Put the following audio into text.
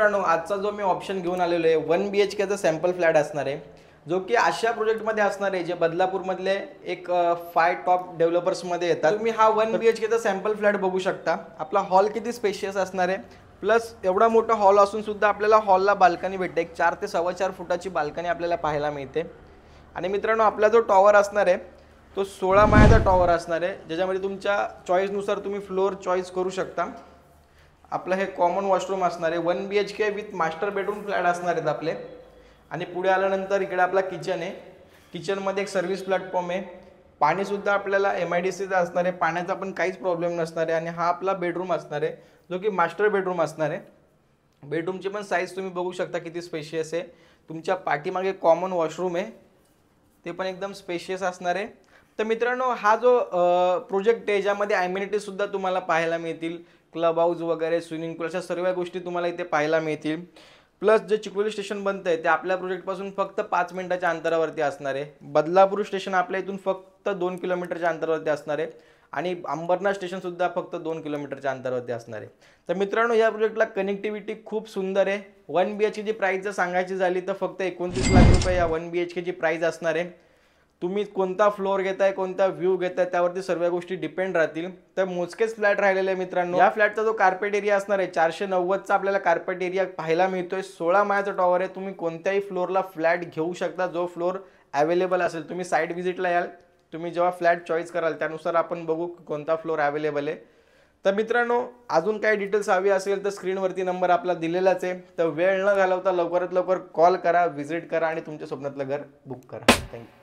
मित्रांनो, आजचा जो मी ऑप्शन घेऊन आलेलो आहे 1 BHK चा सॅम्पल फ्लॅट असणार आहे, जो की अशा प्रोजेक्टमध्ये असणार आहे जे बदलापूरमधले एक 5 टॉप डेव्हलपर्समध्ये येतात. तुम्ही हा 1 BHK चा सॅम्पल फ्लॅट बघू शकता. आपला हॉल किती स्पेशियस असणार आहे, प्लस एवढा मोठा हॉल असून सुद्धा आपल्याला हॉलला बाल्कनी भेटते. एक 4 ते 4.25 फुटाची बाल्कनी आपल्याला पाहायला मिळते. आणि मित्रांनो, आपला जो टॉवर असणार आहे तो 16 माळ्याचा टॉवर असणार आहे, ज्याच्यामध्ये तुमच्या चॉईसनुसार तुम्ही फ्लोअर चॉईस करू शकता. आपलं हे कॉमन वॉशरूम असणार आहे. 1 BHK with master bedroom flat असणार आहेत आपले. आणि पुढे आल्यानंतर इकडे आपला किचन आहे. किचनमध्ये एक सर्व्हिस प्लॅटफॉर्म आहे. पाणीसुद्धा आपल्याला MIDCचं असणार आहे. पाण्याचा पण काहीच प्रॉब्लेम नसणार आहे. आणि हा आपला बेडरूम असणार आहे, जो की मास्टर बेडरूम असणार आहे. बेडरूमची पण साईज तुम्ही बघू शकता किती स्पेशियस आहे. तुमच्या पाठीमागे कॉमन वॉशरूम आहे, ते पण एकदम स्पेशियस असणार आहे. तर मित्रांनो, हा जो प्रोजेक्ट आहे ज्यामध्ये ॲम्युनिटीजसुद्धा तुम्हाला पाहायला मिळतील. क्लब हाऊस वगैरे, स्विमिंग पूल, अशा सर्व गोष्टी तुम्हाला इथे पाहायला मिळतील. प्लस जे चिखोली स्टेशन बनतं आहे ते आपल्या प्रोजेक्टपासून फक्त 5 मिनिटाच्या अंतरावरती असणार आहे. बदलापूर स्टेशन आपल्या इथून फक्त 2 किलोमीटरच्या अंतरावरती असणार आहे. आणि अंबरनाथ स्टेशनसुद्धा फक्त 2 किलोमीटरच्या अंतरावरती असणार आहे. तर मित्रांनो, या प्रोजेक्टला कनेक्टिव्हिटी खूप सुंदर आहे. 1 BHK ची प्राईस जर सांगायची झाली तर फक्त 29 लाख रुपये या 1 BHK ची प्राईस असणार आहे. तुम्ही कोणता फ्लोअर घेताय, कोणता व्ह्यू घेताय, त्यावरती सर्व गोष्टी डिपेंड राहतील. तर मोजकेच फ्लॅट राहिलेले आहे मित्रांनो. या फ्लॅटचा जो कार्पेट एरिया असणार आहे 490चा आपल्याला कार्पेट एरिया पाहायला मिळतोय. 16 माळ्याचा टॉवर आहे. तुम्ही कोणत्याही फ्लोअरला फ्लॅट घेऊ शकता, जो फ्लोअर अवेलेबल असेल. तुम्ही साईट व्हिजिटला याल, तुम्ही जेव्हा फ्लॅट चॉईस कराल त्यानुसार आपण बघू कोणता फ्लोअर अवेलेबल आहे. तर मित्रांनो, अजून काही डिटेल्स हवी असेल तर स्क्रीनवरती नंबर आपला दिलेलाच आहे. तर वेळ न घालवता लवकरात लवकर कॉल करा, व्हिजिट करा आणि तुमच्या स्वप्नातलं घर बुक करा. थँक्यू.